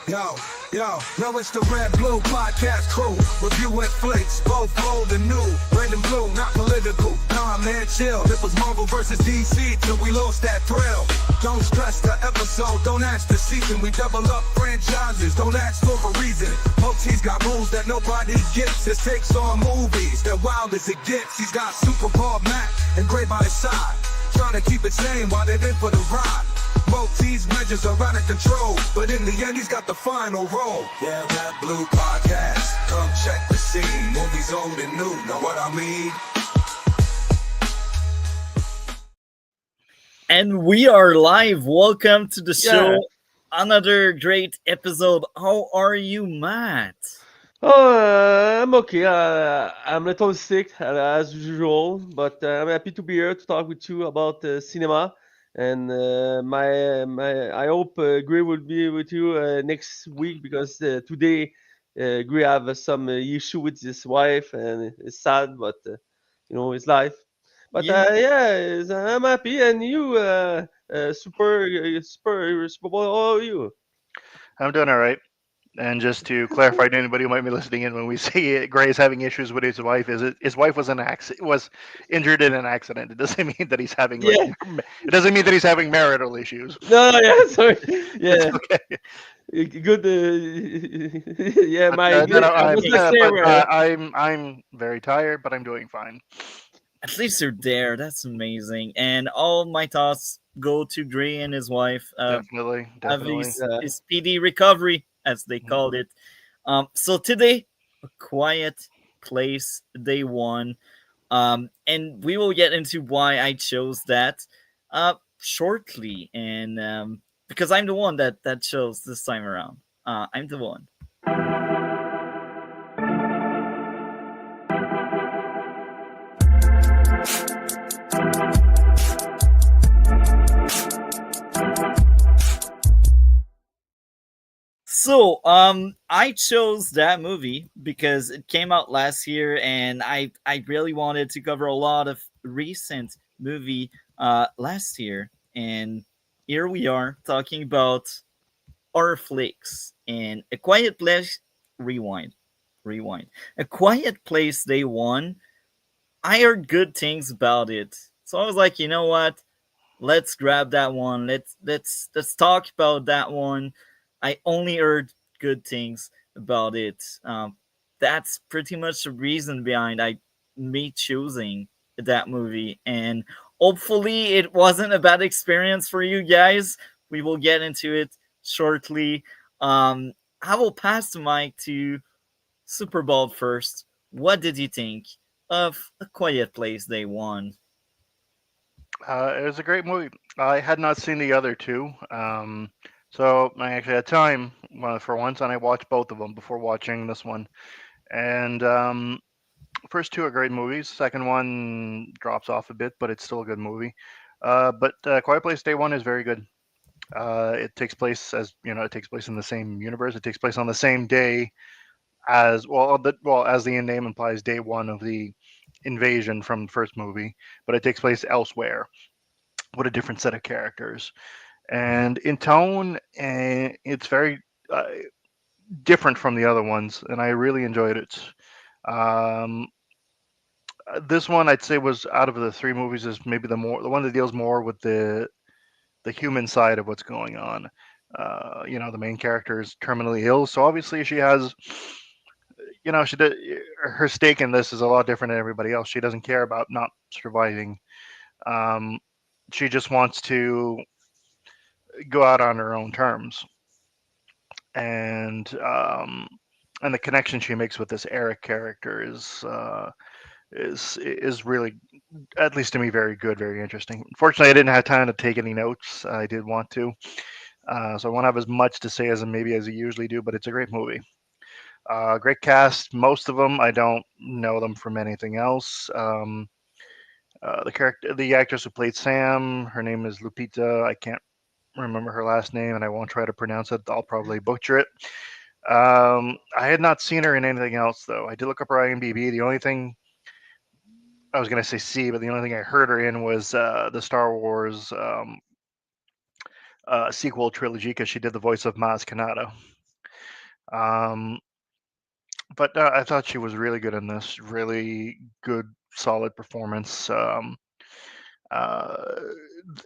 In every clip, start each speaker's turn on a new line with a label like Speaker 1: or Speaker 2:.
Speaker 1: Yo, now it's the Red Blue Podcast crew. Reviewing flicks, both old and new. Red and blue, not political. Nah, man, chill. It was Marvel versus DC till we lost that thrill. Don't stress the episode, don't ask the season. We double up franchises, don't ask for a reason. Moti's got rules that nobody gets. His takes on movies, they're wild as it gets. He's got Superbald A and Gray by his side, trying to keep it sane while they're in for the ride. Moti's measures are out of control, but in the end he's got the final role. Yeah, that Blue Podcast, come check the scene. Movies old and new, know what I mean?
Speaker 2: And we are live. Welcome to the show. Another great episode. How are you, Matt?
Speaker 3: I'm okay. I'm a little sick as usual, but I'm happy to be here to talk with you about cinema. And I hope Gray will be with you next week because today Gray have some issue with his wife and it's sad, but it's life. But I'm happy. And you, Super Bowl, how are you?
Speaker 4: I'm doing all right. And just to clarify to anybody who might be listening in, when we say Gray is having issues with his wife, his wife was injured in an accident. It doesn't mean that he's having it doesn't mean that he's having marital issues.
Speaker 3: No, yeah, sorry, yeah.
Speaker 4: It's okay.
Speaker 3: Good. Yeah,
Speaker 4: I'm very tired, but I'm doing fine.
Speaker 2: At least you're there. That's amazing. And all my thoughts go to Gray and his wife.
Speaker 4: Definitely.
Speaker 2: His speedy recovery, as they called it. So today, A Quiet Place, Day 1. And we will get into why I chose that shortly. And because I'm the one that chose this time around. I'm the one. So, I chose that movie because it came out last year, and I really wanted to cover a lot of recent movie last year, and here we are talking about horror flicks and A Quiet Place. Rewind. A Quiet Place Day 1. I heard good things about it, so I was like, you know what? Let's grab that one. Let's talk about that one. I only heard good things about it. That's pretty much the reason behind me choosing that movie, and hopefully it wasn't a bad experience for you guys. We will get into it shortly. I will pass the mic to Superbald first. What did you think of A Quiet Place Day 1?
Speaker 4: It was a great movie. I had not seen the other two. So I actually had time for once, and I watched both of them before watching this one. And first two are great movies. Second one drops off a bit, but it's still a good movie. But Quiet Place Day 1 is very good. It takes place it takes place in the same universe. It takes place on the same day as as the name implies, day one of the invasion from the first movie, but it takes place elsewhere with a different set of characters. And in tone, it's very different from the other ones, and I really enjoyed it. This one, I'd say, was out of the three movies, is maybe the one that deals more with the human side of what's going on. The main character is terminally ill, so obviously she has, her stake in this is a lot different than everybody else. She doesn't care about not surviving. She just wants to go out on her own terms, and the connection she makes with this Eric character is really, at least to me, very good, very interesting. Unfortunately, I didn't have time to take any notes. I did want to, so I won't have as much to say as I usually do. But it's a great movie. Great cast. Most of them I don't know them from anything else. The actress who played Sam, her name is Lupita. I can't remember her last name, and I won't try to pronounce it. I'll probably butcher it. I had not seen her in anything else, though. I did look up her IMDb. The only thing I was going to say C, but the only thing I heard her in was the Star Wars sequel trilogy, because she did the voice of Maz Kanata. Um, but I thought she was really good in this. Really good, solid performance. Uh,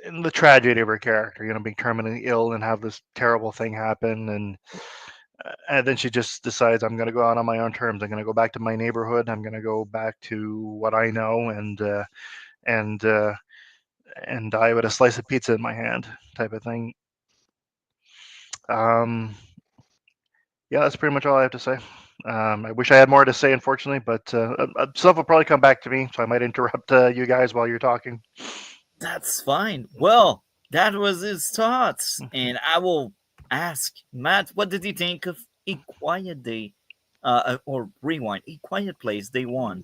Speaker 4: and the tragedy of her character, being terminally ill and have this terrible thing happen, and then she just decides, I'm going to go out on my own terms. I'm going to go back to my neighborhood. I'm going to go back to what I know, and and die with a slice of pizza in my hand, type of thing. Um, yeah, that's pretty much all I have to say. I wish I had more to say, unfortunately, but stuff will probably come back to me, so I might interrupt you guys while you're talking.
Speaker 2: That's fine. Well, that was his thoughts, and I will ask Matt, what did you think of A Quiet Day, or Rewind, A Quiet Place Day One?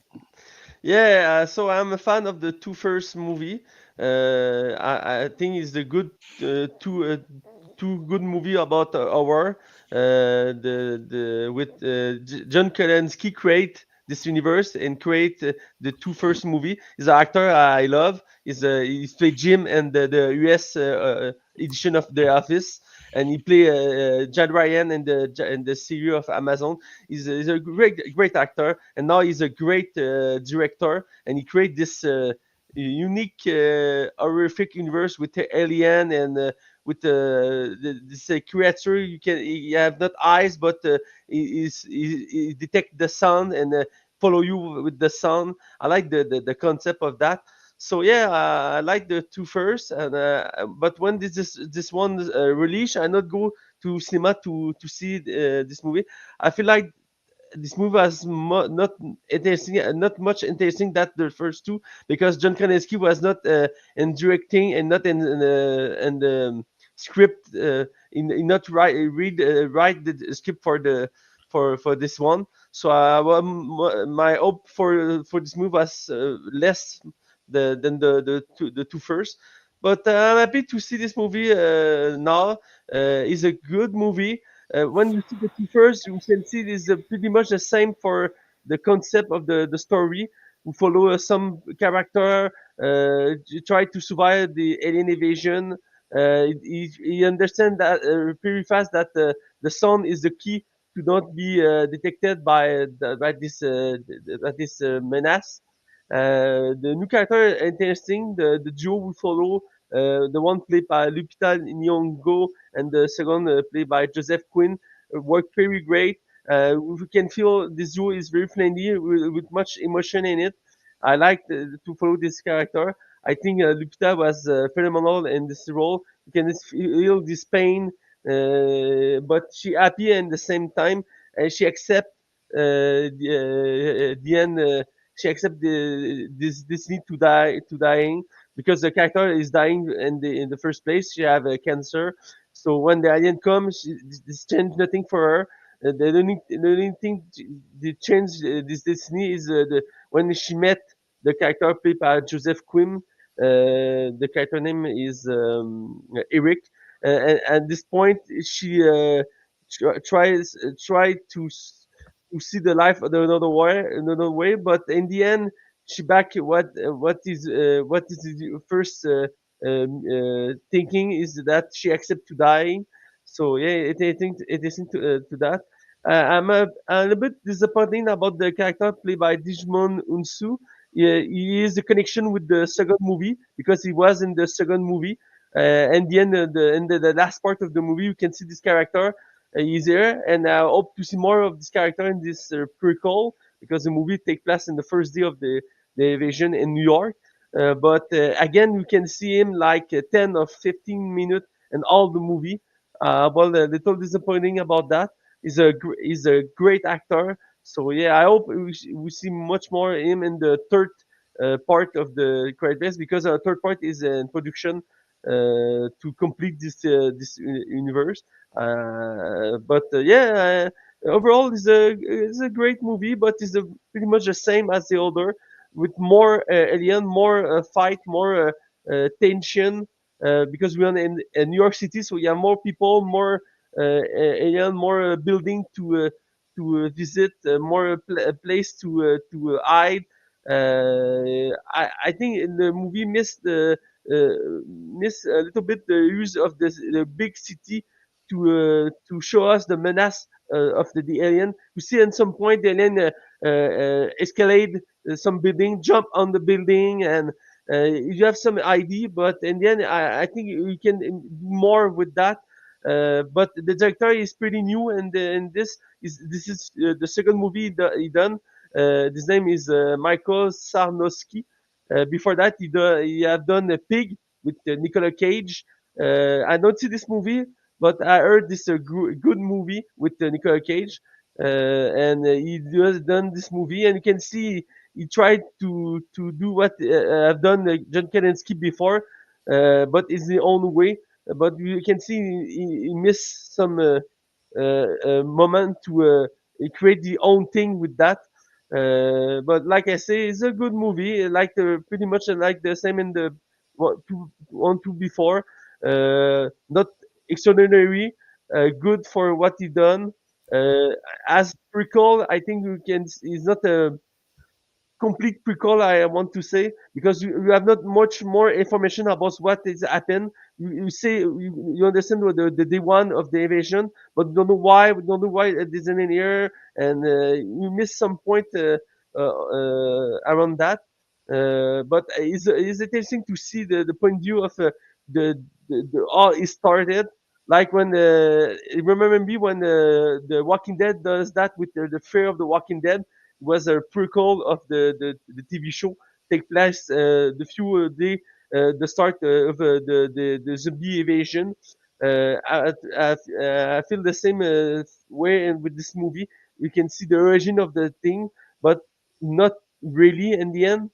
Speaker 3: Yeah, so I'm a fan of the two first movie. I think it's the good two good movie about our the with John Krasinski create this universe and create the two first movie. He's an actor I love. He's played Jim and the US edition of The Office, and he play Jad Ryan in the series of Amazon. He's a great actor, and now he's a great director, and he create this unique horrific universe with the alien and with this creature. You have not eyes, but he detect the sound and follow you with the sound. I like the concept of that. So yeah, I like the two first, and but when this one release, I not go to cinema to see this movie. I feel like this movie was not interesting, not much interesting that the first two, because John Krasinski was not in directing and not in the script, in not write the script for the for this one. So my hope for this movie was less than the two first. But I'm happy to see this movie now. It's a good movie. When you see the two first, you can see it is pretty much the same for the concept of the story. We follow some character try to survive the alien invasion. He understands that pretty fast that the sound is the key to not be detected by this menace. The new character is interesting. The duo we follow, the one played by Lupita Nyong'o and the second played by Joseph Quinn, work very great. We can feel this duo is very friendly with much emotion in it. I like to follow this character. I think Lupita was phenomenal in this role. You can just feel this pain, but she happy and the same time, and she accept the end. She accept this need to dying because the character is dying in the first place. She have cancer, so when the alien comes, this change nothing for her. The only thing the change this destiny is when she met the character played by Joseph Quinn. The character name is Eric. And at this point, she try to see the life another way, but in the end, she back what is the first thinking is that she accept to die. So yeah, it isn't to that. I'm a little bit disappointing about the character played by Digimon Unsu. Yeah, he is the connection with the second movie because he was in the second movie. And the end, the last part of the movie, you can see this character. He's there, and I hope to see more of this character in this prequel because the movie take place in the first day of the invasion in New York. But again, you can see him like 10 or 15 minutes in all the movie. Well, a little disappointing about that. He's a great actor. So yeah, I hope we see much more him in the third part of the Credit Base because our third part is in production to complete this universe. Yeah, overall it's a great movie, but it's pretty much the same as the other, with more alien, more fight, more tension. Because we're in New York City, so we have more people, more alien, more building visit, more place to hide. I think in the movie miss a little bit the use of the big city to show us the menace of the alien. We see at some point the alien escalate some building, jump on the building, and you have some idea. But in the end, I think we can do more with that. But the director is pretty new, and this is the second movie that he done. His name is Michael Sarnowski. Before that, he have done a Pig with Nicolas Cage. I don't see this movie, but I heard this a good movie with Nicolas Cage, and he has done this movie, and you can see he tried to do what I've done John Krasinski before, but it's the own way. But you can see he missed some moment to create the own thing with that. But like I say, it's a good movie. Like pretty much like the same in the one two before. Not extraordinary. Good for what he done. Uh, as prequel, I think you can. It's not a complete prequel, I want to say, because you have not much more information about what has happened. You say you understand what the day one of the invasion, but we don't know why it isn't in here, and you miss some point around that. But it's interesting to see the point of view of the how it started. Like when remember me when the Walking Dead does that with the Fear of the Walking Dead was a prequel of the TV show. Take place the few day the start of the zombie invasion. I feel the same way with this movie. You can see the origin of the thing, but not really in the end.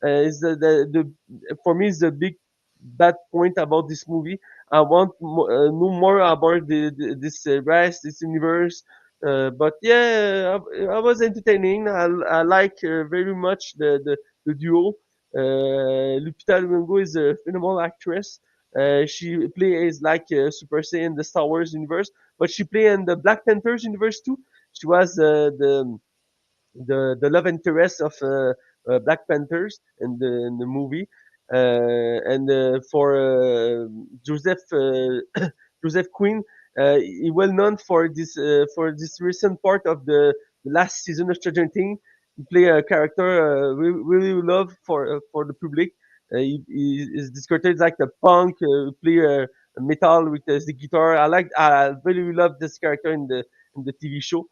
Speaker 3: Is for me is the big bad point about this movie. I want know more about this race, this universe. But yeah, I was entertaining. I like very much the duo. Lupita Nyong'o is a phenomenal actress. She plays like Super Saiyan in the Star Wars universe, but she played in the Black Panthers universe too. She was the love interest of Black Panthers in the movie, and for Joseph Joseph Quinn, he well known for this recent part of the last season of Stranger Things. He play a character we really love for the public. He is described like the punk, play metal with the guitar. I really love this character in the TV show.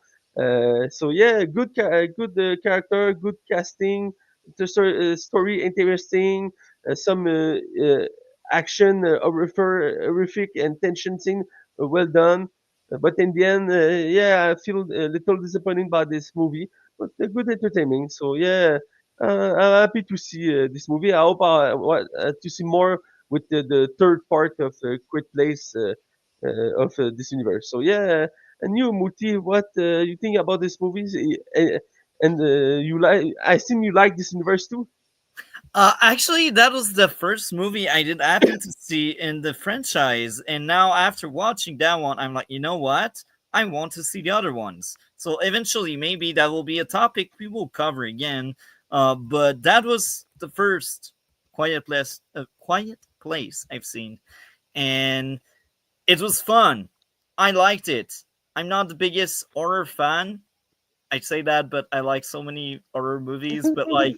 Speaker 3: So yeah, good character, good casting, the story interesting, some action, horrific and tension scene, well done. But in the end, yeah, I feel a little disappointing about this movie, but good entertainment. So yeah, I'm happy to see this movie. I hope to see more with the third part of Quit Place of this universe. So yeah, and you, Muti, what you think about this movie? And you like? I assume you like this universe too.
Speaker 2: Actually, that was the first movie I did happen to see in the franchise, and now after watching that one, I'm like, you know what? I want to see the other ones. So eventually, maybe that will be a topic we will cover again. But that was the first Quiet Place I've seen, and it was fun. I liked it. I'm not the biggest horror fan. I say that, but I like so many horror movies. But like,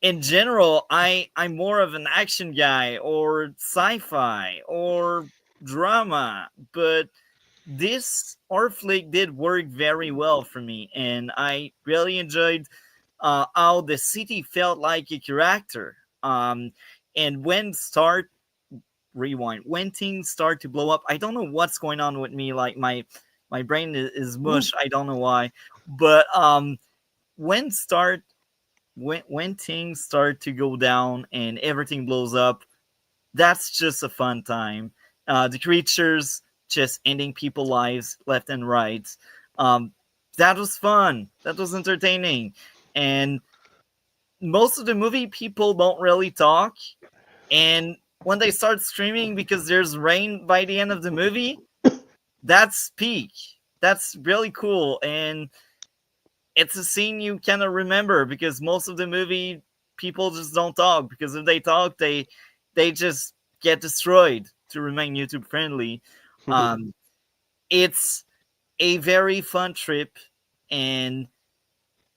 Speaker 2: in general, I'm more of an action guy or sci-fi or drama. But this horror flick did work very well for me, and I really enjoyed how the city felt like a character. And when things start to blow up, I don't know what's going on with me. Like my brain is mush. I don't know why, but when start when things start to go down and everything blows up, that's just a fun time. The creatures just ending people lives left and right. Um, that was fun. That was entertaining, and most of the movie people don't really talk, and when they start screaming because there's rain by the end of the movie, that's peak. That's really cool, and it's a scene you cannot remember because most of the movie people just don't talk, because if they talk, they just get destroyed to remain YouTube friendly. Um, it's a very fun trip, and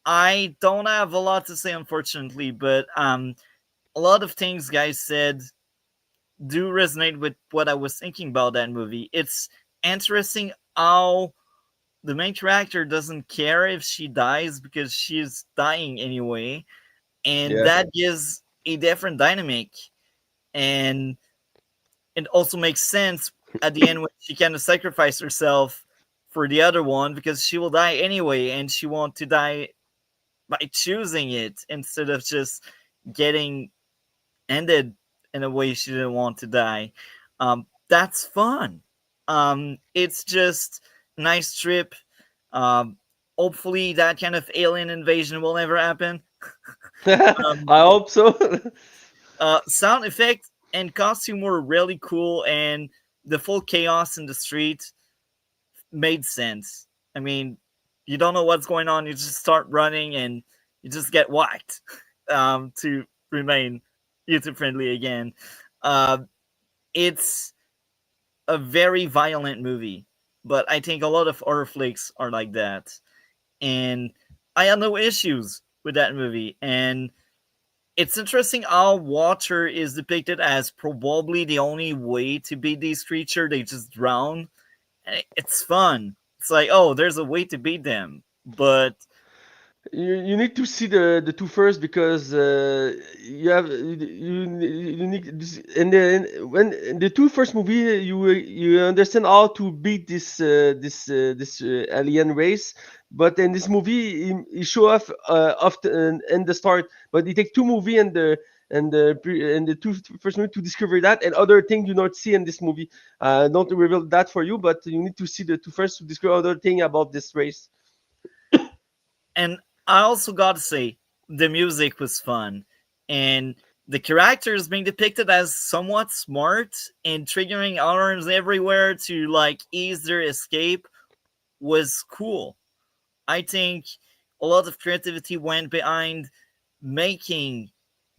Speaker 2: I don't have a lot to say, unfortunately, but a lot of things guys said do resonate with what I was thinking about that movie. It's interesting how the main character doesn't care if she dies because she's dying anyway, and
Speaker 3: Yeah.
Speaker 2: that gives a different dynamic. And it also makes sense at the end when she kind of sacrificed herself for the other one because she will die anyway, and she wants to die by choosing it instead of just getting ended in a way she didn't want to die. That's fun. It's just a nice trip. Um, Hopefully, that kind of alien invasion will never happen.
Speaker 3: I
Speaker 2: Um,
Speaker 3: hope so.
Speaker 2: Sound effect and costume were really cool, and the full chaos in the street made sense. I mean, you don't know what's going on, you just start running and you just get whacked to remain user friendly again. Uh, it's a very violent movie, but I think a lot of horror flicks are like that. And I had no issues with that movie. And it's interesting how water is depicted as probably the only way to beat these creatures. They just drown. And it's fun. It's like, oh, there's a way to beat them. But
Speaker 3: You need to see the two first because you need this, when in the two first movie you understand how to beat this alien race, but in this movie he show off often in the start, but it take two movie and the two first movie to discover that and other thing you not see in this movie. Not to reveal that for you, but you need to see the two first to discover other thing about this race.
Speaker 2: and I also got to say the music was fun, and the characters being depicted as somewhat smart and triggering alarms everywhere to like ease their escape was cool. I think a lot of creativity went behind making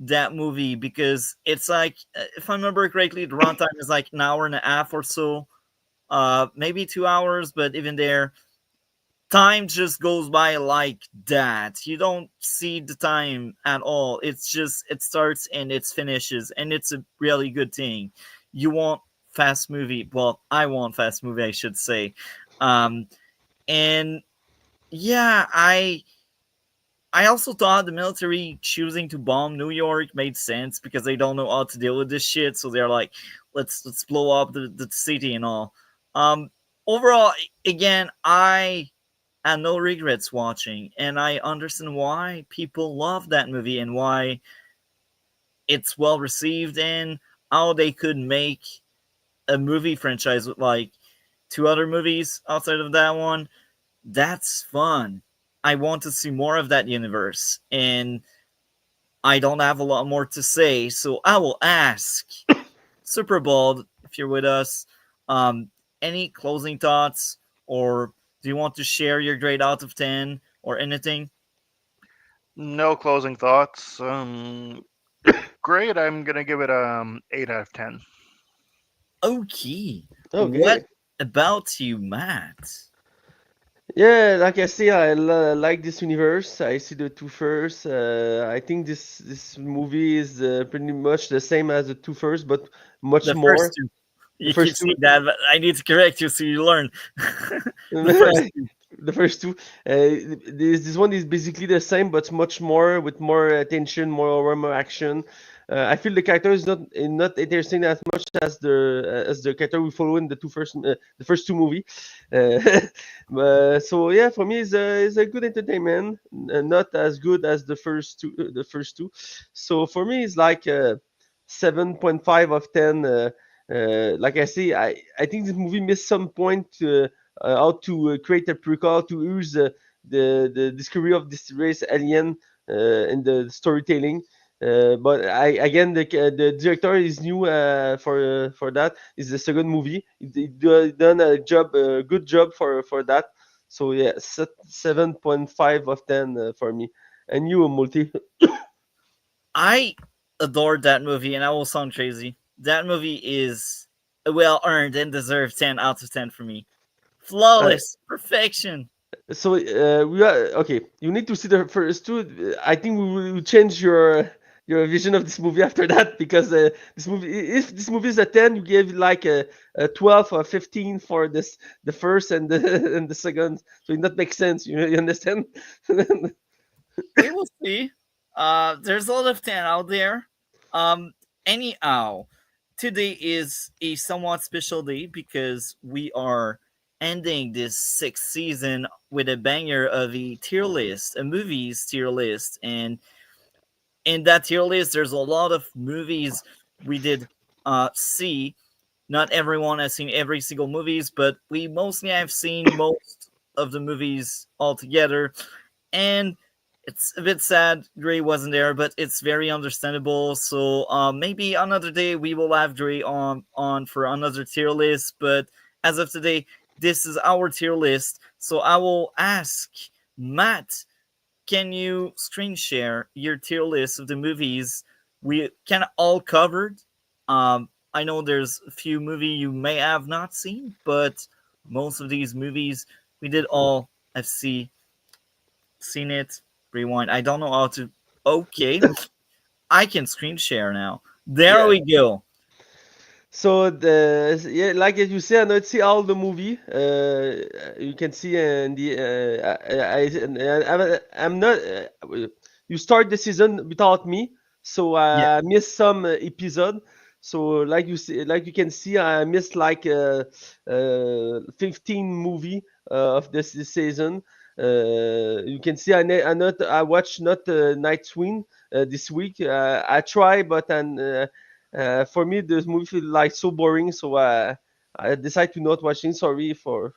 Speaker 2: that movie because it's like, if I remember correctly, the runtime is like an hour and a half or so, maybe 2 hours, but even there, time just goes by like that. You don't see the time at all. It's just it starts and it finishes, and it's a really good thing. You want fast movie? Well, I want fast movie, I should say. Um, and yeah, I also thought the military choosing to bomb New York made sense because they don't know how to deal with this shit, so they're like, let's blow up the city and all. Um, Overall, again, I had no regrets watching, and I understand why people love that movie and why it's well received, and how they could make a movie franchise with like two other movies outside of that one. That's fun. I want to see more of that universe, and I don't have a lot more to say, so I will ask Superbald if you're with us. Any closing thoughts, or do you want to share your grade out of 10 or anything?
Speaker 4: No closing thoughts. Great. I'm gonna give it 8 out of 10.
Speaker 2: Okay. What
Speaker 3: Okay.
Speaker 2: about you, Matt?
Speaker 3: Yeah, like I say, like this universe. I see the two first. I think this movie is pretty much the same as the two first, but much
Speaker 2: The first
Speaker 3: more.
Speaker 2: two.
Speaker 3: The
Speaker 2: You keep
Speaker 3: first two,
Speaker 2: saying that, but I need to correct you so you learn. The first two.
Speaker 3: the first two. This one is basically the same, but much more with more attention, more action. I feel the character is not interesting as much as the character we follow in the first two movie. Uh, so yeah, for me, it's a good entertainment, not as good as the first two. So for me, it's like 7.5 of 10. Like I say, I think this movie missed some point. How to create a prequel to use the discovery of this race alien in the storytelling. But again, the director is new for that. It's the second movie. He done a good job for that. So yeah, 7.5 of 10 for me. And you, Multi?
Speaker 2: I adored that movie, and I will sound crazy. That movie is well earned and deserved 10 out of 10 for me.
Speaker 3: Uh,
Speaker 2: Flawless perfection.
Speaker 3: so we are okay. You need to see the first two. I think we will change your vision of this movie after that because this movie, if this movie is a 10, you give like a 12 or 15 for this the first and the and the second. So it not make sense. You understand?
Speaker 2: We will see. There's a lot of 10 out there. Um, anyhow, today is a somewhat special day because we are ending this sixth season with a banger of a tier list, a movies tier list. And in that tier list, there's a lot of movies we did see. Not everyone has seen every single movies, but we mostly have seen most of the movies altogether. And it's a bit sad Dre wasn't there, but it's very understandable. So maybe another day we will have Dre on for another tier list. But as of today, this is our tier list. So I will ask Matt, can you screen share your tier list of the movies we can all covered? I know there's a few movie you may have not seen, but most of these movies we did all have seen it. Rewind. I don't know how to. Okay, I can screen share now. There
Speaker 3: Yeah.
Speaker 2: we go.
Speaker 3: So the yeah, like as you say, I not see all the movie. You can see in the I'm not. You start the season without me, so
Speaker 2: Yeah,
Speaker 3: I missed some episode. So like you see, like you can see, I missed like 15 movie this season. You can see I watched not Night Swing this week. I try, but for me, this movie feel like so boring, so I decided to not watching. Sorry for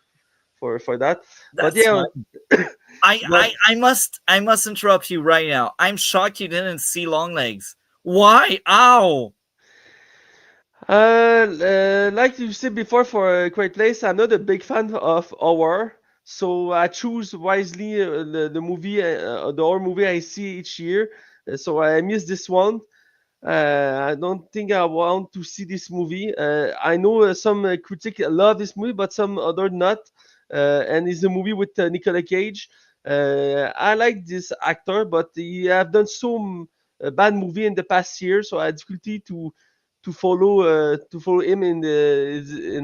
Speaker 3: that, but
Speaker 2: that's
Speaker 3: yeah,
Speaker 2: fine. I,
Speaker 3: but
Speaker 2: I I must interrupt you right now. I'm shocked you didn't see Long Legs. Why? Ow!
Speaker 3: like you said before, for a Great Place, I'm not a big fan of horror, so I choose wisely the movie, the horror movie I see each year. So I missed this one. I don't think I want to see this movie. I know some critic love this movie, but some other not. And it's a movie with Nicolas Cage. I like this actor, but he have done some bad movie in the past year, so I had difficulty to follow him in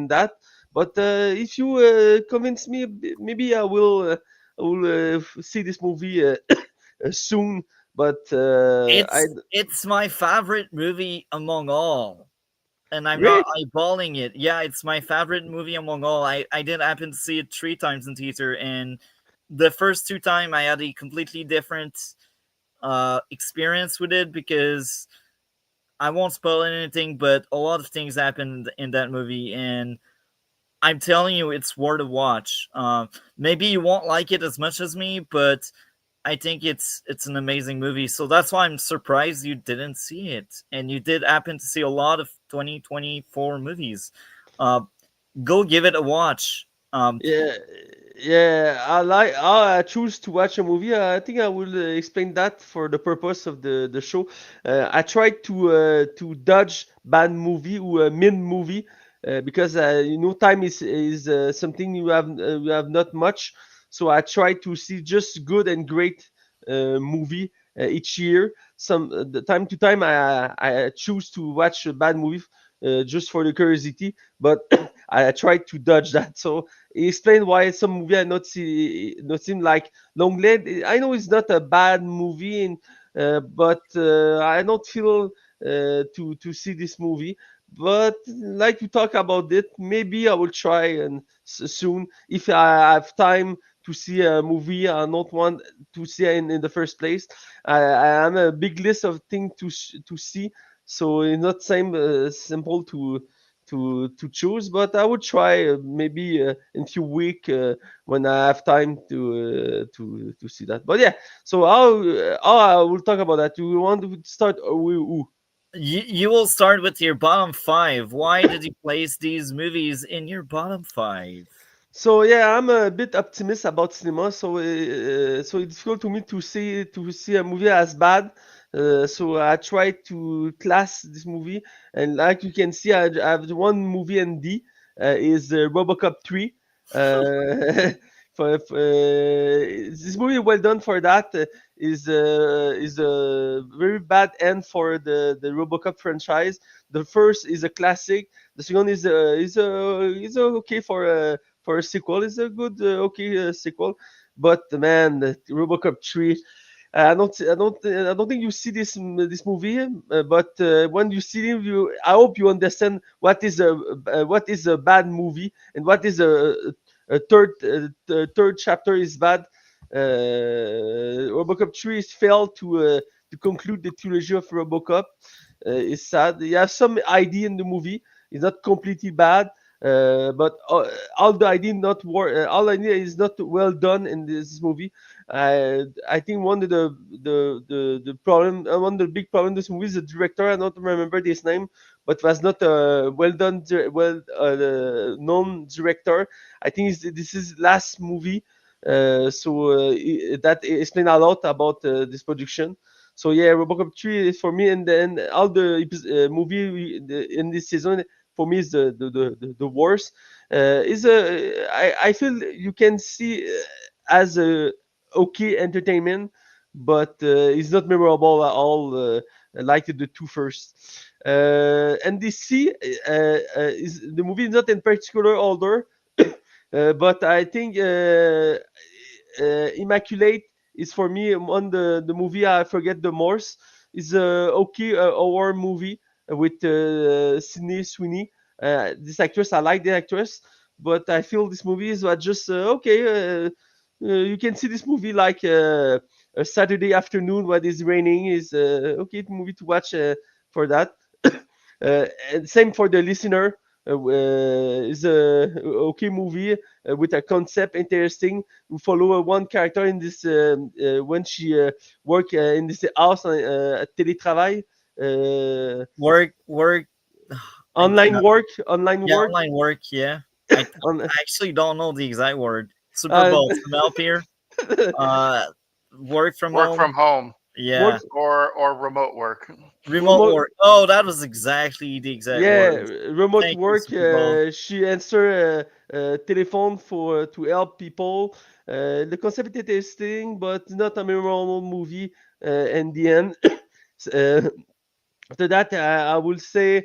Speaker 3: that. But if you convince me, maybe I will see this movie soon. But
Speaker 2: It's my favorite movie among all. And I'm not
Speaker 3: really.
Speaker 2: eyeballing it. Yeah, it's my favorite movie among all. I did happen to see it 3 times in theater, and the first two time I had a completely different experience with it because I won't spoil anything, but a lot of things happened in that movie, and I'm telling you, it's worth a watch. Maybe you won't like it as much as me, but I think it's an amazing movie. So that's why I'm surprised you didn't see it, and you did happen to see a lot of 2024 movies. Uh, go give it a watch.
Speaker 3: Yeah, yeah. I choose to watch a movie. I think I will explain that for the purpose of the show. I tried to dodge bad movie or min movie because time is something you have not much. So I try to see just good and great movie each year. Some the time to time I choose to watch a bad movie just for the curiosity, but I try to dodge that. So he explained why some movie I not seem like Longland. I know it's not a bad movie, but I don't feel to see this movie. But like you talk about it, maybe I will try and soon if I have time to see a movie I don't want to see in the first place. I am a big list of things to see, so it's not same simple to choose, but I would try maybe in few week when I have time to see that. But yeah, so how I will talk about that. You want to start who?
Speaker 2: You will start with your bottom five. Why did you place these movies in your bottom five?
Speaker 3: So yeah, I'm a bit optimist about cinema. So so it's difficult to me to see a movie as bad. So I tried to class this movie, and like you can see, I have the one movie in D is RoboCop 3. Uh, this movie well done for that is a very bad end for the RoboCop franchise. The first is a classic. The second is okay for a sequel. It's a good okay sequel, but man, the RoboCop 3. I don't think you see this movie, but when you see him, I hope you understand what is a bad movie and what is a third chapter is bad. RoboCop 3 is failed to conclude the trilogy of RoboCop. It's sad. You have some idea in the movie. It's not completely bad, but all the idea not work. All idea is not well done in this movie. I think one of the problem, one of the big problem in this movie is the director. I don't remember his name, but was not a well done, well known director. I think this is last movie, that explain a lot about this production. So yeah, Robocop 3 is for me, and all the movie in this season for me is the worst. Is a I feel you can see as a okay entertainment, but it's not memorable at all like the two first. And DC is the movie is not in particular order, but I think Immaculate is for me one the movie I forget the most. Is a okay horror movie with Sydney Sweeney. This actress, I like the actress, but I feel this movie is just okay. You can see this movie like a Saturday afternoon when it's raining is okay movie to watch for that. And same for the listener. Is a okay movie with a concept interesting. We follow one character in this when she work in this house at télétravail,
Speaker 2: Work. I cannot.
Speaker 3: online
Speaker 2: Yeah,
Speaker 3: work.
Speaker 2: online work. Yeah, I
Speaker 3: On,
Speaker 2: actually don't know the exact word.
Speaker 3: uh,
Speaker 2: Superbald from help here. Uh, work from
Speaker 4: Work
Speaker 2: home.
Speaker 4: from home
Speaker 2: Yeah,
Speaker 3: work
Speaker 4: or remote work.
Speaker 2: remote
Speaker 3: remote.
Speaker 2: work. Oh, that was exactly the exact
Speaker 3: Yeah,
Speaker 2: word.
Speaker 3: remote
Speaker 2: Thank you,
Speaker 3: work.
Speaker 2: Superbald.
Speaker 3: She answer telephone for to help people. The concept is interesting, but not a memorable movie. In the end, uh, after that, I will say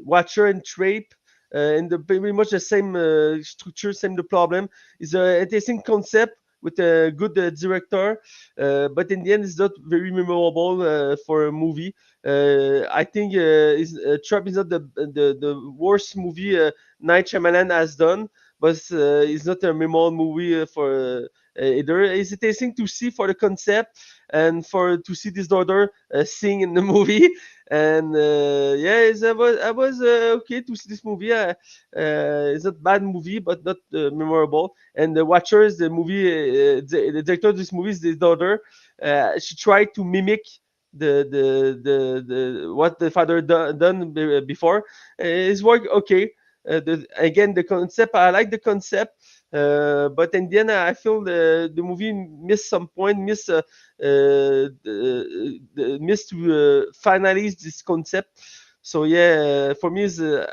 Speaker 3: Watcher and Trape. In the pretty much the same structure, same the problem. Is a interesting concept with a good director, but in the end, it's not very memorable for a movie. I think Trap is not the worst movie Night Shyamalan has done, but it's not a memorable movie for either. It's interesting to see for the concept and for to see this daughter sing in the movie. And yeah, I was okay to see this movie. It's not bad movie, but not memorable. And the Watchers, the movie, the director of this movie is the daughter. She tried to mimic the what the father done before. His work okay. Again, the concept I like the concept, but in the end, I feel the movie missed some point, missed to finalize this concept. So yeah, for me,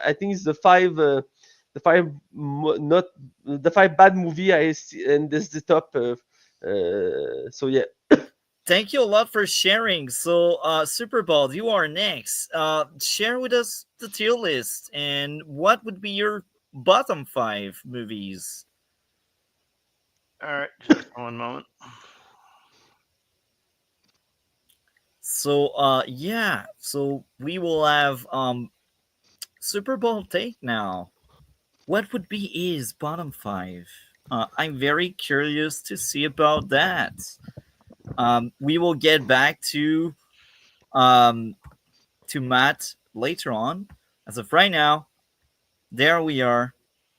Speaker 3: I think it's the five not the five bad movie I see, and this the top. So yeah.
Speaker 2: Thank you a lot for sharing. So, Superbald, you are next. Share with us the tier list and what would be your bottom five movies.
Speaker 4: All right, just one moment.
Speaker 2: So, yeah. So we will have Super Bowl take now. What would be his bottom five? I'm very curious to see about that. We will get back um, to Matt later on. As of right now, there we are.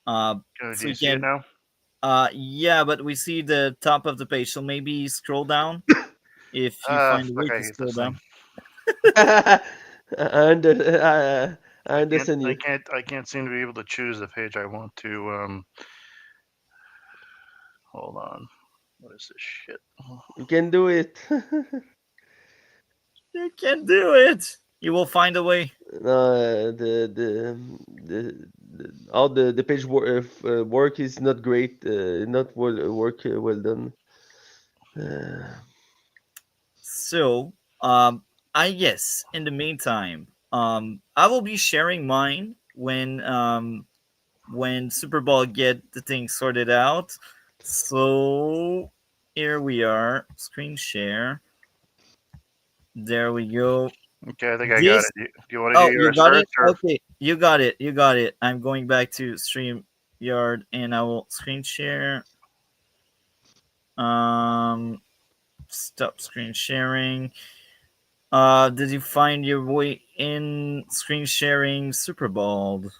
Speaker 4: Do
Speaker 2: So
Speaker 4: you
Speaker 2: you
Speaker 4: see it
Speaker 2: can,
Speaker 4: now?
Speaker 2: yeah, but we see the top of the page. So maybe scroll down if you find a way
Speaker 4: Fuck, I
Speaker 2: to
Speaker 4: hate
Speaker 2: scroll
Speaker 4: this thing.
Speaker 2: down.
Speaker 3: I understand you.
Speaker 4: I can't seem to be able to choose the page I want to. Hold on. What is this shit?
Speaker 3: You can do it.
Speaker 2: You can do it. You will find a way.
Speaker 3: No, all the page work is not great. Not work well done. Uh,
Speaker 2: So, I guess in the meantime, I will be sharing mine when Superball get the thing sorted out. So here we are, screen share. There we go.
Speaker 4: Okay, I think I got
Speaker 2: This
Speaker 4: it. Do you want to do
Speaker 2: Oh, you
Speaker 4: yours
Speaker 2: got
Speaker 4: first,
Speaker 2: it?
Speaker 4: or
Speaker 2: Okay, you got it. You got it. I'm going back to StreamYard and I will screen share. Um Stop screen sharing. Did you find your way in screen sharing Superbald?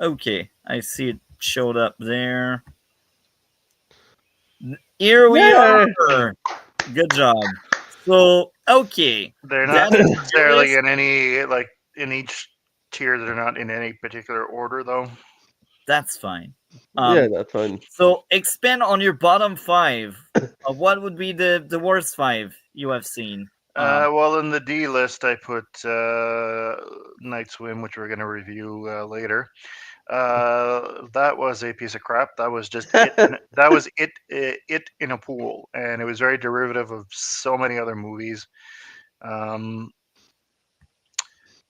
Speaker 2: Okay, I see it showed up there. Here we
Speaker 3: yeah.
Speaker 2: are. Good job. So, okay,
Speaker 4: they're not
Speaker 2: that's the tier
Speaker 4: necessarily
Speaker 2: list.
Speaker 4: in any like in each tier? They're not in any particular order, though.
Speaker 2: That's fine.
Speaker 3: Yeah,
Speaker 2: Um,
Speaker 3: that's fine.
Speaker 2: so expand on your bottom five. What would be the worst five you have seen?
Speaker 4: Well, in the D list, I put Night Swim, which we're going to review later. That was a piece of crap. That was just it. That was it in a pool, and it was very derivative of so many other movies. Um,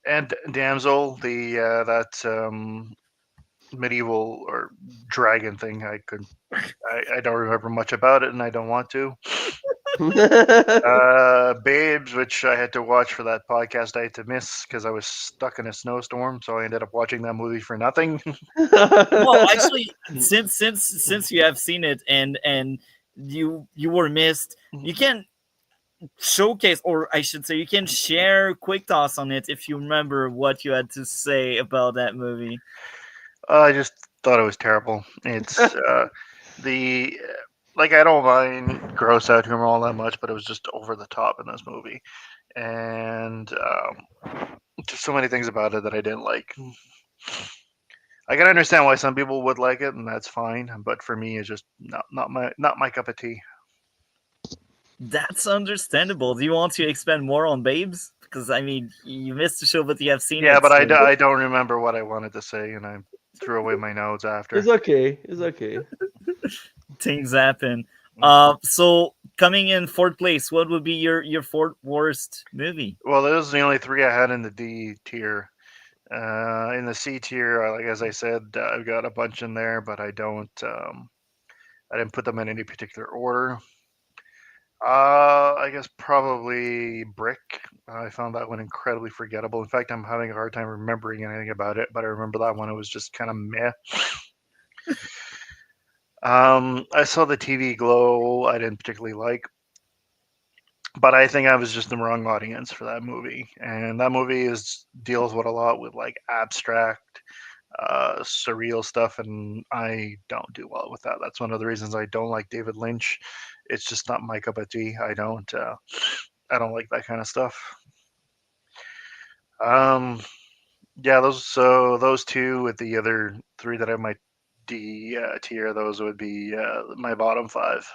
Speaker 4: and Damsel, the that medieval or dragon thing. I don't remember much about it, and I don't want to. Babes, which I had to watch for that podcast I had to miss because I was stuck in a snowstorm, so I ended up watching that movie for nothing.
Speaker 2: Well, actually, since you have seen it and you were missed, you can showcase, or I should say, you can share quick thoughts on it if you remember what you had to say about that movie.
Speaker 4: I just thought it was terrible. It's the like I don't mind gross out humor all that much, but it was just over the top in this movie, and just so many things about it that I didn't like. I can understand why some people would like it, and that's fine. But for me, it's just not my cup of tea.
Speaker 2: That's understandable. Do you want to expand more on Babes? Because I mean, you missed the show, but you have seen
Speaker 4: Yeah,
Speaker 2: it.
Speaker 4: but
Speaker 2: So
Speaker 4: I don't remember what I wanted to say, and I threw away my notes after.
Speaker 3: It's okay. It's okay.
Speaker 2: things happen. So coming in fourth place, what would be your fourth worst movie?
Speaker 4: Well, those are the only three I had in the D tier. In the C tier, like as I said, I've got a bunch in there, but I don't. I didn't put them in any particular order. I guess probably Brick. I found that one incredibly forgettable. In fact, I'm having a hard time remembering anything about it, but I remember that one. It was just kind of meh. I saw the TV Glow. I didn't particularly like, but I think I was just the wrong audience for that movie. And that movie deals with a lot with like abstract, surreal stuff, and I don't do well with that. That's one of the reasons I don't like David Lynch. It's just not my cup of tea. I don't like that kind of stuff. Um, yeah, those two with the other three that I might D tier, those would be my bottom five.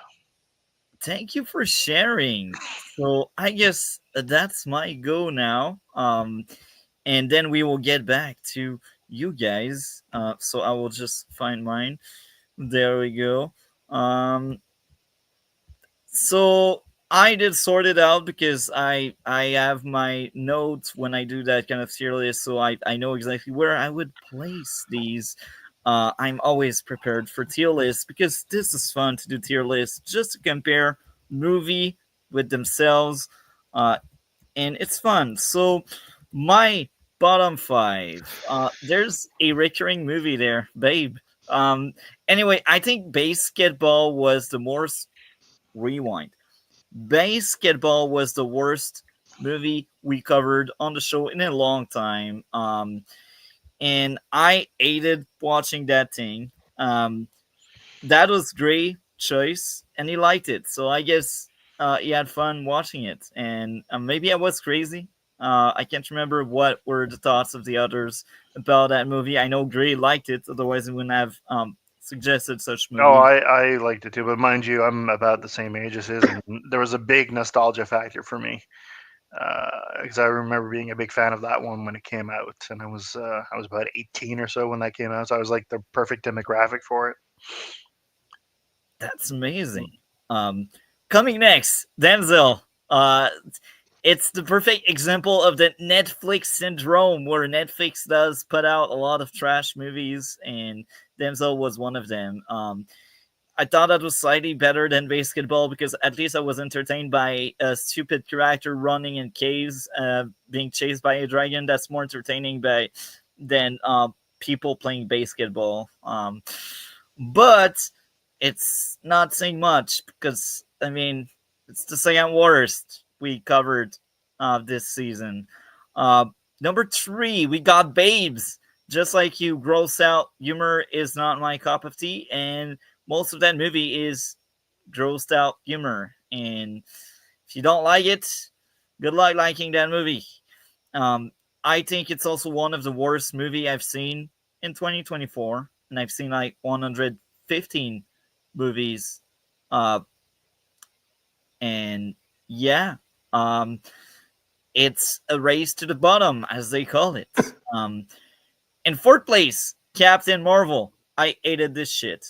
Speaker 2: Thank you for sharing. So I guess that's my go now. And then we will get back to you guys. So I will just find mine. There we go. So I did sort it out because I have my notes when I do that kind of tier list, so I know exactly where I would place these. I'm always prepared for tier lists because this is fun to do tier lists just to compare movie with themselves, uh, and it's fun. So my bottom five, there's a recurring movie there, Babe. Um, anyway, I think Basketball was the most rewind. Basketball was the worst movie we covered on the show in a long time. And I hated watching that thing. That was great choice, and he liked it. So I guess he had fun watching it. And maybe I was crazy. I can't remember what were the thoughts of the others about that movie. I know Gray liked it, otherwise he wouldn't have suggested such
Speaker 4: Oh,
Speaker 2: movie.
Speaker 4: I liked it too, but mind you, I'm about the same age as his, and there was a big nostalgia factor for me because I remember being a big fan of that one when it came out, and I was about 18 or so when that came out, so I was like the perfect demographic for it.
Speaker 2: That's amazing. Um, Coming next, Denzel. It's the perfect example of the Netflix syndrome, where Netflix does put out a lot of trash movies, and Denzel was one of them. I thought that was slightly better than basketball because at least I was entertained by a stupid character running in caves, being chased by a dragon. That's more entertaining than people playing basketball. But it's not saying much because I mean it's the second worst we covered this season. Uh, Number three, we got Babes. Just like you, gross out humor is not my cup of tea, and most of that movie is grossed out humor. And if you don't like it, good luck liking that movie. Um, I think it's also one of the worst movie I've seen in 2024, and I've seen like 115 movies. Uh, and yeah, um, it's a race to the bottom, as they call it. Um, in fourth place, Captain Marvel. I hated this shit.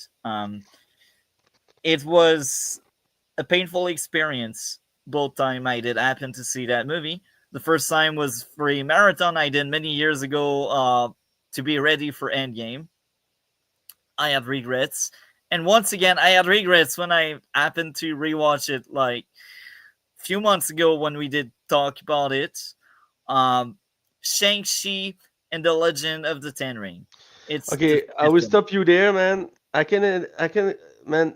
Speaker 2: It was a painful experience both time I did happen to see that movie. The first time was for a marathon I did many years ago to be ready for Endgame. I had regrets. And once again, I had regrets when I happened to rewatch it like a few months ago when we did talk about it. Um, Shang-Chi and the Legend of the Ten Ring. It's the
Speaker 3: Okay, I
Speaker 2: fifth
Speaker 3: will
Speaker 2: one.
Speaker 3: stop you there, man. I can, man.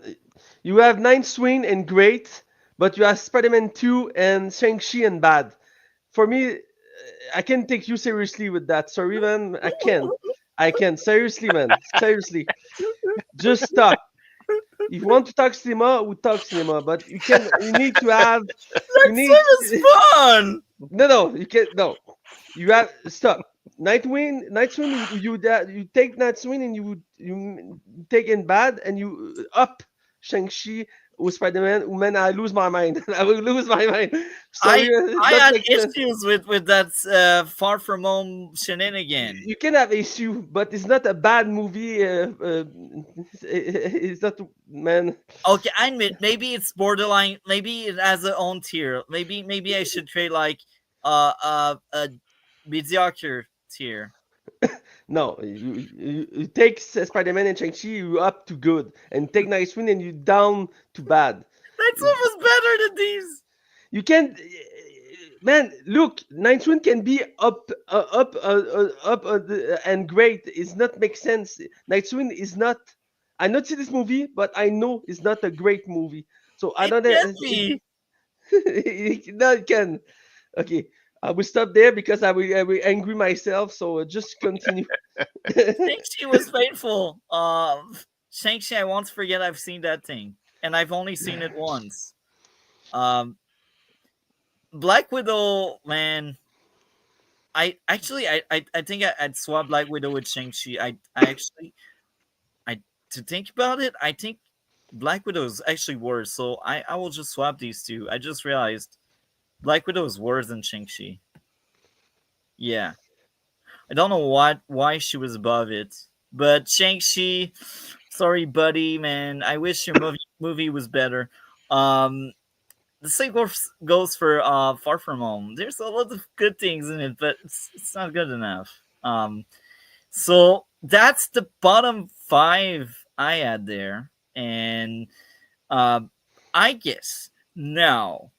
Speaker 3: You have Nine Swing and great, but you have Spider-Man 2 and Shang-Chi and bad. For me, I can take you seriously with that. Sorry, man. I can. I can. Seriously, man. Seriously. Just stop. If you want to talk cinema, we talk cinema. But you can. You need to have. You
Speaker 2: That
Speaker 3: need.
Speaker 2: song is fun.
Speaker 3: No, no. You can. No. You have stop. Nightwing. You take Nightwing and you take in bad and you up Shang-Chi with Spider-Man. Man, I lose my mind. I will lose my mind.
Speaker 2: I
Speaker 3: Sorry, it's
Speaker 2: I
Speaker 3: not
Speaker 2: had
Speaker 3: make sense.
Speaker 2: issues with that Far From Home shenanigan.
Speaker 3: You can have issue, but it's not a bad movie. It's not, man.
Speaker 2: Okay, I admit maybe it's borderline. Maybe it has its own tier. Maybe I should create like a mediocre tier.
Speaker 3: No, you take Spider-Man and Shang-Chi, you up to good, and take Nightwing and you down to bad.
Speaker 2: That's almost better than these.
Speaker 3: You can, man. Look, Nightwing can be up, and great. It's not make sense. Nightwing is not. I not see this movie, but I know it's not a great movie. So I
Speaker 2: It
Speaker 3: don't.
Speaker 2: can be.
Speaker 3: No, it can. Okay, I will stop there because I will angry myself. So just continue.
Speaker 2: Shang-Chi was painful. Shang-Chi, I won't forget I've seen that thing, and I've only seen it once. Um, Black Widow, man. I think I'd swap Black Widow with Shang-Chi. I to think about it, I think Black Widow is actually worse. So I will just swap these two. I just realized Black Widow is worse than Shang-Chi. Yeah. I don't know why she was above it. But Shang-Chi, sorry buddy, man. I wish your movie was better. Um the same goes for Far From Home. There's a lot of good things in it, but it's not good enough. So that's the bottom five I had there, and uh, I guess now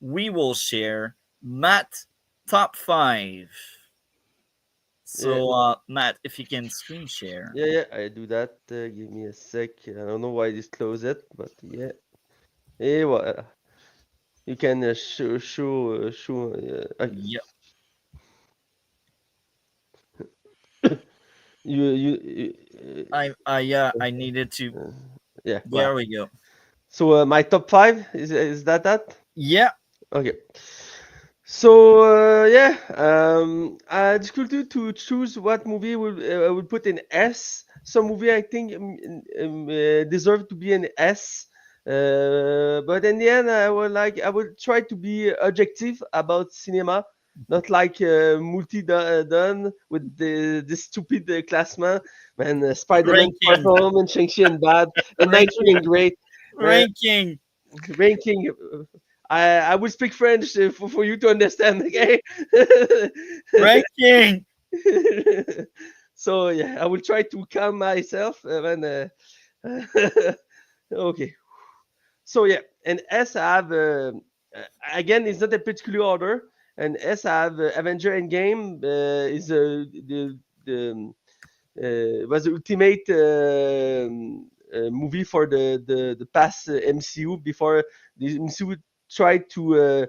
Speaker 2: we will share Matt top five.
Speaker 3: Yeah,
Speaker 2: So Matt, if you can screen share.
Speaker 3: yeah, yeah. I do that. Give me a sec. I don't know why this closed it, but yeah. Hey, what? You can show. Okay.
Speaker 2: Yep. I needed to.
Speaker 3: Yeah.
Speaker 2: There
Speaker 3: Well.
Speaker 2: we go.
Speaker 3: So my top five is that that?
Speaker 2: Yeah.
Speaker 3: Okay. So yeah, it's difficult to choose what movie I would put in S. Some movie I think deserve to be an S. But in the end, I would try to be objective about cinema, not like done with the stupid classman. Man, Spider-Man Far
Speaker 2: Ranking,
Speaker 3: From Home and Shang-Chi and bad and Nightwing and
Speaker 2: ranking,
Speaker 3: great. Man,
Speaker 2: ranking,
Speaker 3: ranking. I will speak French for you to understand. Okay.
Speaker 2: ranking.
Speaker 3: So yeah, I will try to calm myself. Okay. So yeah, and S I have again. It's not a particular order. And S I have Avenger Endgame is the was the ultimate movie for the past MCU before the MCU tried to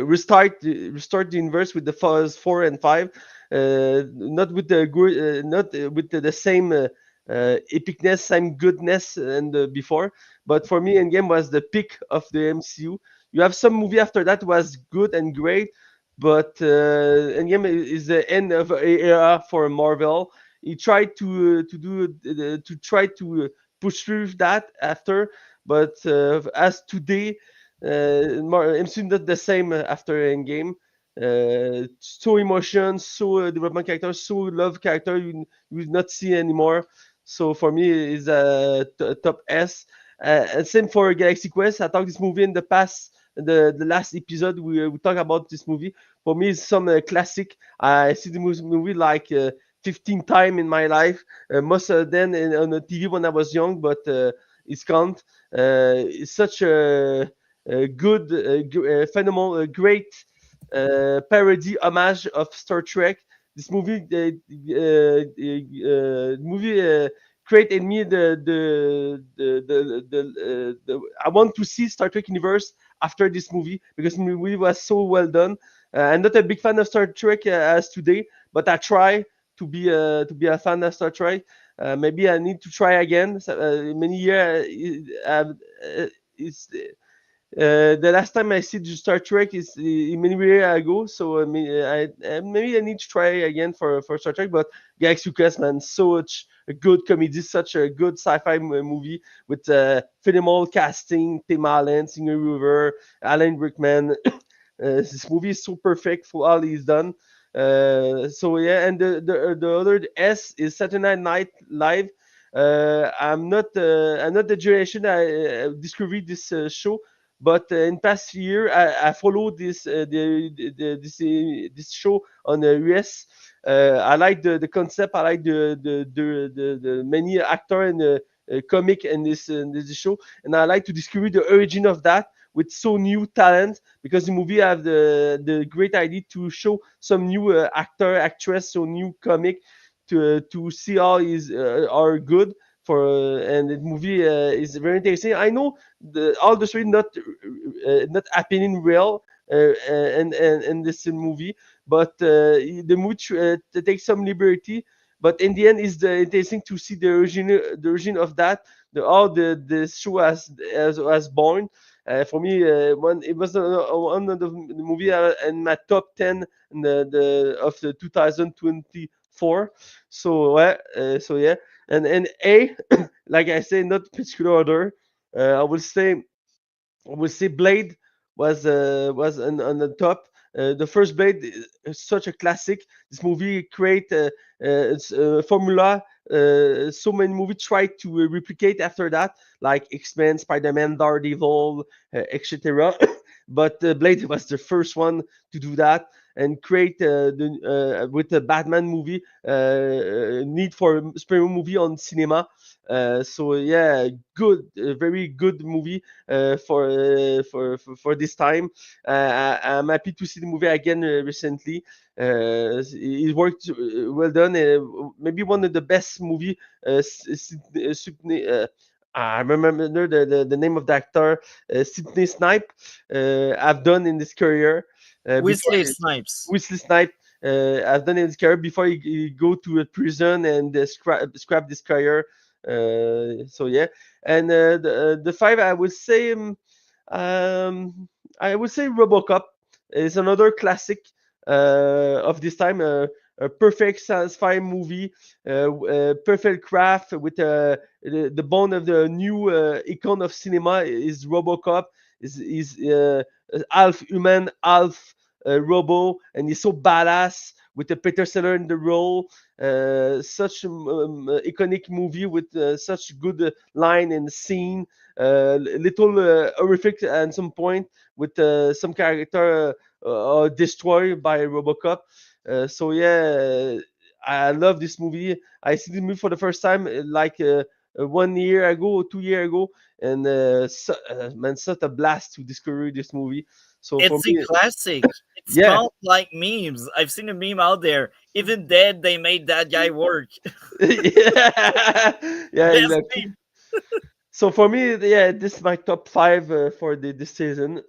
Speaker 3: restart the universe with the Phase 4 and 5, not with not with the same epicness, same goodness and before. But for me, Endgame was the peak of the MCU. You have some movie after that was good and great, but Endgame is the end of an era for Marvel. He tried to try to push through that after, but as today, MCU not the same after Endgame. So emotion, so development character, so love character you will not see anymore. So for me, is a top S. And same for Galaxy Quest. I talked this movie in the past. The last episode we talked about this movie. For me, it's some classic. I see the movie like 15 times in my life. Most of them on the TV when I was young, but it's count. It's such a good, phenomenal, great parody homage of Star Trek. This movie created in me I want to see Star Trek universe after this movie because the movie was so well done. I'm not a big fan of Star Trek as today, but I try to be a fan of Star Trek. Maybe I need to try again. So, many years it's the last time I see the Star Trek is many years ago, so maybe I need to try again for Star Trek. But Galaxy Quest, man, such a good comedy, such a good sci-fi movie with phenomenal casting, Tim Allen, Singer Weaver, Alan Rickman. This movie is so perfect for all he's done. So yeah, and the other S is Saturday Night Live. I'm not the generation I discovered this show, but in past year, I followed this show on the US. I like the concept. I like the many actor and comic in this show, and I like to discover the origin of that with so new talent because the movie have the great idea to show some new actor actress, so new comic to see how is are good for and the movie is very interesting. I know all the story not happening real in this movie, but the movie takes some liberty. But in the end, it's interesting to see the origin of that, how the show has born. For me, one it was one of the movie in my top 10 in the of the 2024. So yeah, and A, like I say, not particular order. I will say Blade was on the top. The first Blade is such a classic. This movie create its formula. So many movies try to replicate after that, like X-Men, Spider-Man, Daredevil, etc. But Blade was the first one to do that and create with the Batman movie need for superhero movie on cinema. So yeah, good, very good movie for this time. I'm happy to see the movie again recently. It worked well done. Maybe one of the best movie. I remember the name of the actor, Sidney Snipe, I've done in this career. Before
Speaker 2: Weasley Snipes.
Speaker 3: Wesley Snipe, I've done in his career before he go to a prison and scrap this career. So yeah, and the five I would say I would say RoboCop is another classic of this time. A perfect sci-fi movie, perfect craft with the bone of the new icon of cinema is RoboCop. Is half human, half robo, and he's so badass with the Peter Sellers in the role. Such iconic movie with such good line and scene. Little horrific at some point with some character destroyed by RoboCop. So yeah, I love this movie. I see the movie for the first time 1 year ago, 2 year ago, and man, such a blast to discover this movie. So for
Speaker 2: It's a
Speaker 3: me,
Speaker 2: classic. It
Speaker 3: yeah,
Speaker 2: spelled like memes. I've seen a meme out there. Even dead, they made that guy work.
Speaker 3: yeah, yeah,
Speaker 2: Best
Speaker 3: exactly.
Speaker 2: meme.
Speaker 3: So for me, yeah, this is my top five for this season.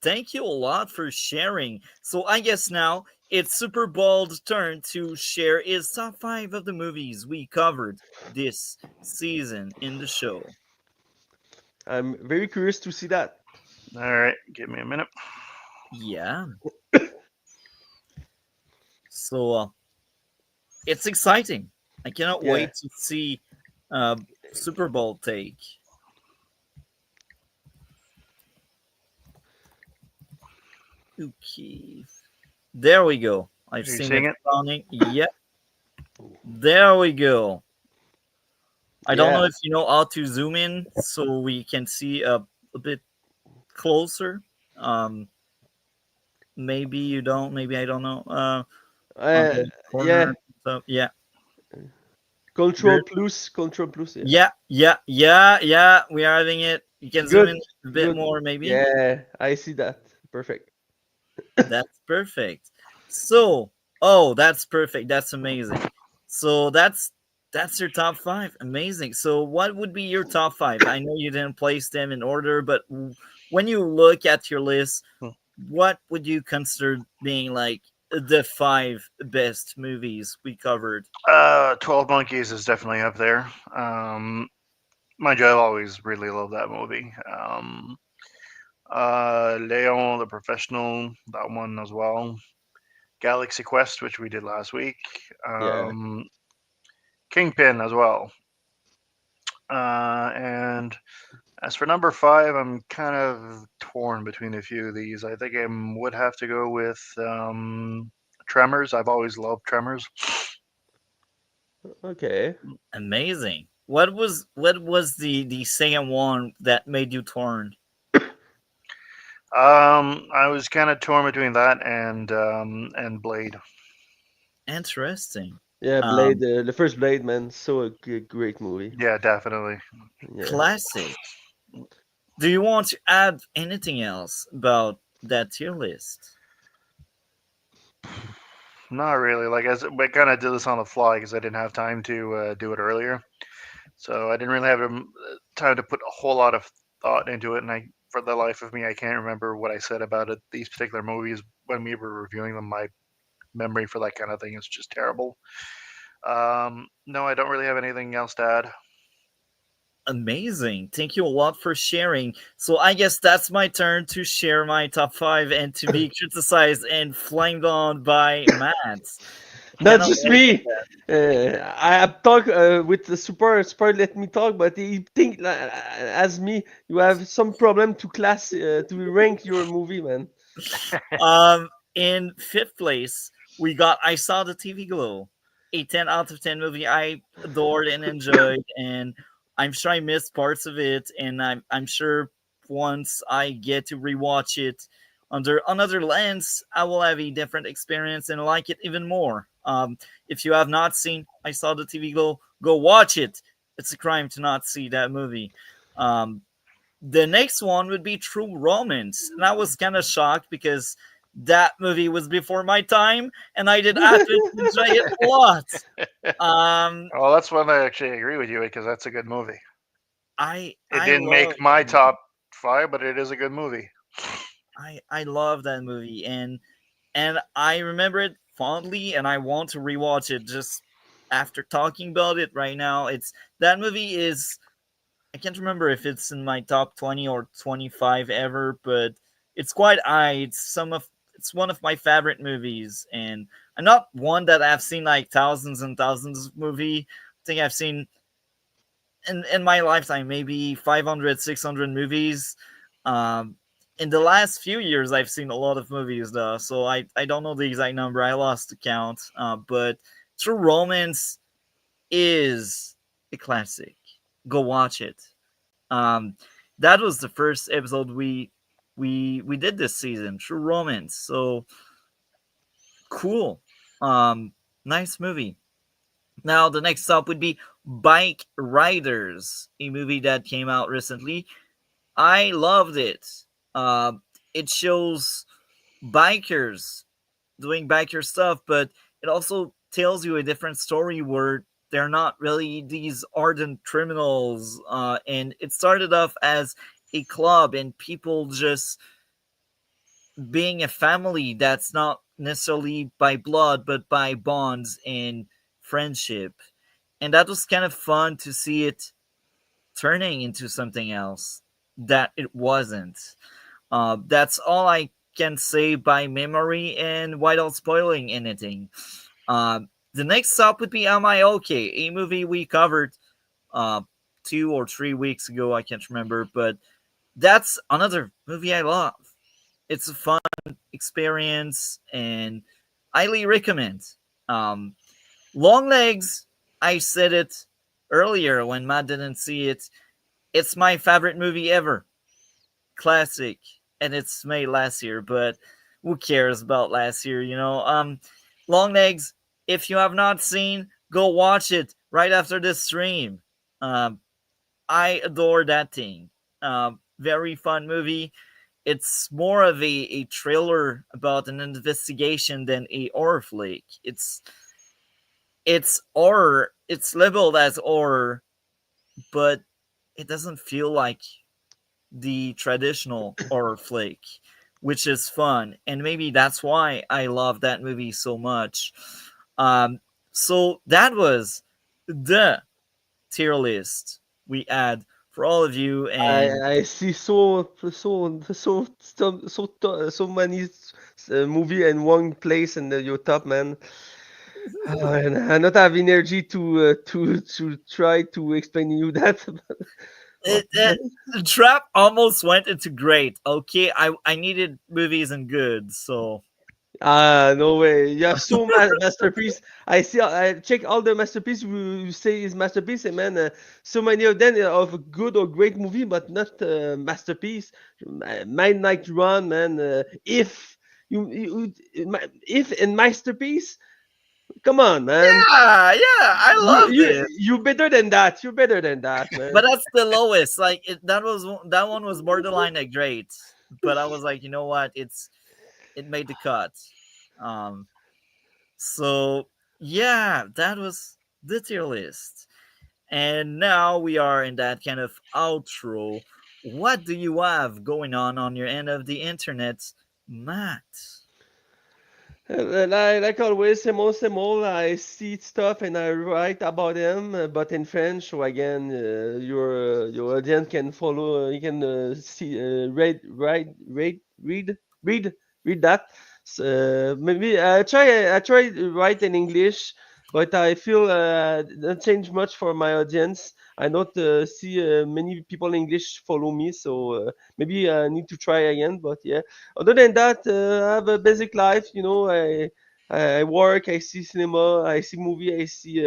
Speaker 2: Thank you a lot for sharing. So I guess now it's Super Bowl's turn to share his top five of the movies we covered this season in the show.
Speaker 3: I'm very curious to see that.
Speaker 4: All right, give me a minute.
Speaker 2: Yeah. So it's exciting. I cannot
Speaker 3: Yeah,
Speaker 2: wait to see uh, Super Bowl take. Okay. There we go. I've
Speaker 4: Are you
Speaker 2: seen it
Speaker 4: seeing it?
Speaker 2: spawning. Yep. There we go. I don't know
Speaker 3: yeah.
Speaker 2: if you know how to zoom in so we can see a bit closer. Um, maybe you don't. Maybe I don't know. On
Speaker 3: Uh,
Speaker 2: the
Speaker 3: yeah.
Speaker 2: corner. So yeah,
Speaker 3: Control
Speaker 2: good.
Speaker 3: plus, control plus. Yeah.
Speaker 2: Yeah. We are having it. You can zoom
Speaker 3: Good,
Speaker 2: in a bit
Speaker 3: good.
Speaker 2: more, maybe.
Speaker 3: Yeah, I see that. Perfect.
Speaker 2: That's perfect. So, oh, that's perfect. That's amazing. So that's your top five. Amazing. So, what would be your top five? I know you didn't place them in order, but when you look at your list,
Speaker 4: Hmm.
Speaker 2: what would you consider being like the five best movies we covered?
Speaker 4: 12 Monkeys is definitely up there. Mind you, I've always really loved that movie. Leon the Professional, that one as well. Galaxy Quest, which we did last week.
Speaker 3: Yeah.
Speaker 4: Um, Kingpin as well. And as for number five, I'm kind of torn between a few of these. I think I would have to go with Tremors. I've always loved Tremors.
Speaker 3: Okay.
Speaker 2: Amazing. What was the second one that made you torn?
Speaker 4: I was kind of torn between that and Blade.
Speaker 2: Interesting.
Speaker 3: Yeah, Blade.
Speaker 2: Um,
Speaker 3: The first Blade, man, so a great movie.
Speaker 4: Yeah, definitely.
Speaker 3: Yeah.
Speaker 2: classic. Do you want to add anything else about that tier list?
Speaker 4: Not really. Like I kind of did this on the fly because I didn't have time to do it earlier, so I didn't really have time to put a whole lot of thought into it. And for the life of me, I can't remember what I said about it. These particular movies when we were reviewing them, my memory for that kind of thing is just terrible. No, I don't really have anything else to add.
Speaker 2: Amazing. Thank you a lot for sharing. So I guess that's my turn to share my top five and to be criticized and flamed on by Matt.
Speaker 3: Not
Speaker 2: Cannot
Speaker 3: just
Speaker 2: wait for
Speaker 3: me.
Speaker 2: that.
Speaker 3: I have talked with the super let me talk, but he think as me, you have some problem to class to rank your movie, man.
Speaker 2: In fifth place, we got I Saw the TV Glow, a 10 out of 10 movie I adored and enjoyed, and I'm sure I missed parts of it, and I'm sure once I get to rewatch it under another lens, I will have a different experience and like it even more. If you have not seen I Saw the TV Glow, go watch it. It's a crime to not see that movie. Um, the next one would be True Romance. And I was kind of shocked because that movie was before my time and I did happen to enjoy it a lot. Um
Speaker 4: Well, that's one I actually agree with you because that's a good movie.
Speaker 2: I
Speaker 4: It
Speaker 2: I
Speaker 4: didn't
Speaker 2: love
Speaker 4: make my top five, but it is a good movie.
Speaker 2: I love that movie and I remember it fondly and I want to rewatch it just after talking about it right now. It's that movie is I can't remember if it's in my top 20 or 25 ever, but it's quite high. It's one of my favorite movies, and I'm not one that I've seen like thousands and thousands of movie. I think I've seen in my lifetime maybe 500, 600 movies. Um, in the last few years, I've seen a lot of movies though, so I don't know the exact number. I lost the count. But True Romance is a classic. Go watch it. Um, that was the first episode we did this season. True Romance. So cool. Nice movie. Now the next stop would be Bike Riders, a movie that came out recently. I loved it. Uh, it shows bikers doing biker stuff, but it also tells you a different story where they're not really these ardent criminals. And it started off as a club and people just being a family that's not necessarily by blood, but by bonds and friendship. And that was kind of fun to see it turning into something else that it wasn't. That's all I can say by memory and without spoiling anything. The next stop would be Am I Okay, a movie we covered uh, 2 or 3 weeks ago. I can't remember, but that's another movie I love. It's a fun experience and highly recommend. Um, Long Legs, I said it earlier when Matt didn't see it. It's my favorite movie ever. Classic. And it's made last year, but who cares about last year, you know? Long Legs, if you have not seen, go watch it right after this stream. Um, I adore that thing. Very fun movie. It's more of a thriller about an investigation than a horror flick. It's horror. It's labeled as horror, but it doesn't feel like the traditional horror flick, which is fun, and maybe that's why I love that movie so much. Um, so that was the tier list we had for all of you, and
Speaker 3: I see so many movie in one place in your top, man. And I not have energy to try to explain you that. But
Speaker 2: the trap almost went into great. Okay, I needed movies and good, so
Speaker 3: no way! You have so masterpiece. I see. I check all the masterpiece you say is masterpiece, and man, so many of them are of good or great movie, but not masterpiece. Midnight Run, man. If if in masterpiece, come on, man.
Speaker 2: yeah, I loved it.
Speaker 3: You better than that. You're better than that, man.
Speaker 2: But that's the lowest. Like that one was borderline a great, but I was like, you know what? It made the cut. Um, so yeah, that was the tier list, and now we are in that kind of outro. What do you have going on your end of the internet, Matt?
Speaker 3: Like always, same old. I see stuff and I write about them, but in French. So again, your audience can follow. You can see, read, read that. Maybe I try to write in English, but I feel not change much for my audience. I not see many people in English follow me, so maybe I need to try again. But yeah, other than that, I have a basic life. You know, I work, I see cinema, I see movie, I see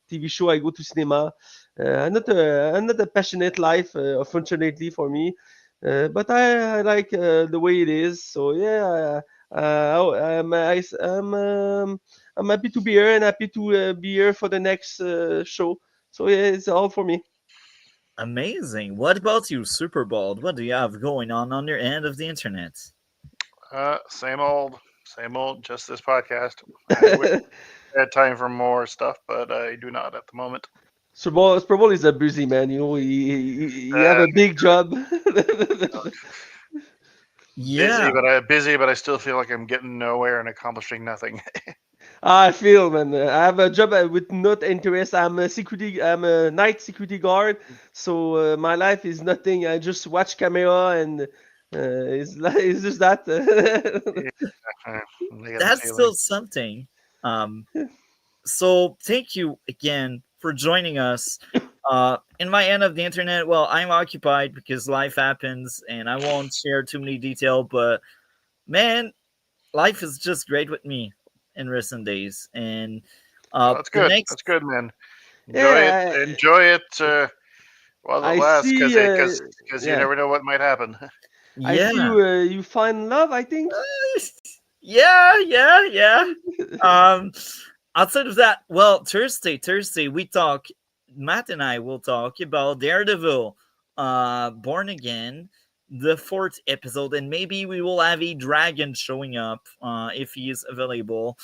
Speaker 3: TV show, I go to cinema. I'm not a passionate life, unfortunately for me, but I like the way it is. So yeah, I'm happy to be here and happy to be here for the next show. So yeah, it's all for me.
Speaker 2: Amazing. What about you, Superbald? What do you have going on your end of the internet?
Speaker 4: Same old, same old. Just this podcast. I wish I had time for more stuff, but I do not at the moment.
Speaker 3: Super Bowl is a busy man. You know, he have
Speaker 4: Uh,
Speaker 3: a big job.
Speaker 2: Yeah,
Speaker 4: busy, but I still feel like I'm getting nowhere and accomplishing nothing.
Speaker 3: I feel, man. I have a job with not interest. I'm a night security guard, so my life is nothing. I just watch camera and it's just that.
Speaker 4: Yeah, I get the
Speaker 2: That's
Speaker 4: feeling.
Speaker 2: still something. Um, so thank you again for joining us. In my end of the internet, well, I'm occupied because life happens, and I won't share too many detail. But man, life is just great with me in recent days, and
Speaker 4: Oh, that's
Speaker 2: the
Speaker 4: good.
Speaker 2: next,
Speaker 4: That's good, man. Enjoy it.
Speaker 3: Yeah,
Speaker 4: Enjoy it while it
Speaker 3: I
Speaker 4: lasts, because
Speaker 3: see.
Speaker 4: you
Speaker 3: Yeah,
Speaker 4: never know what might happen.
Speaker 3: I see
Speaker 2: yeah,
Speaker 3: you. You find love, I think.
Speaker 2: yeah. Um, outside of that, well, Thursday, Matt and I will talk about Daredevil, Born Again, the fourth episode, and maybe we will have a dragon showing up, if he is available.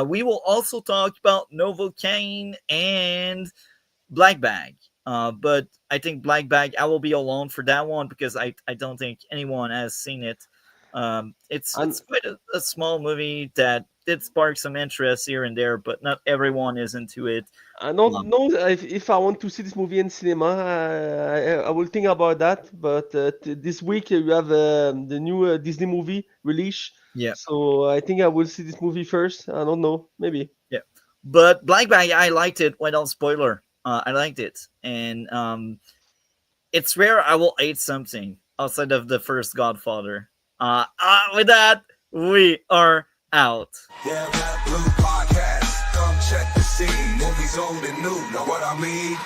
Speaker 2: We will also talk about Novocaine and Black Bag. But I think Black Bag, I will be alone for that one because I don't think anyone has seen it.
Speaker 3: And
Speaker 2: It's quite a small movie that did spark some interest here and there, but not everyone is into it.
Speaker 3: I don't
Speaker 2: Um,
Speaker 3: know if I want to see this movie in cinema. I will think about that. But this week you have the new Disney movie release,
Speaker 2: yeah,
Speaker 3: so I think I will see this movie first. I don't know, maybe.
Speaker 2: yeah. But Black Bag, I liked it without spoiler. I liked it, and it's rare I will hate something outside of the first Godfather. With that, we are out.
Speaker 1: Yeah, that blue podcast. Come check the scene. Movies old and new. Know what I mean?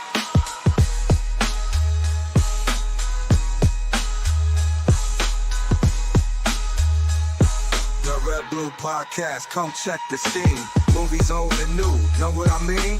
Speaker 1: The Red Blue Podcast. Come check the scene. Movies old and new. Know what I mean?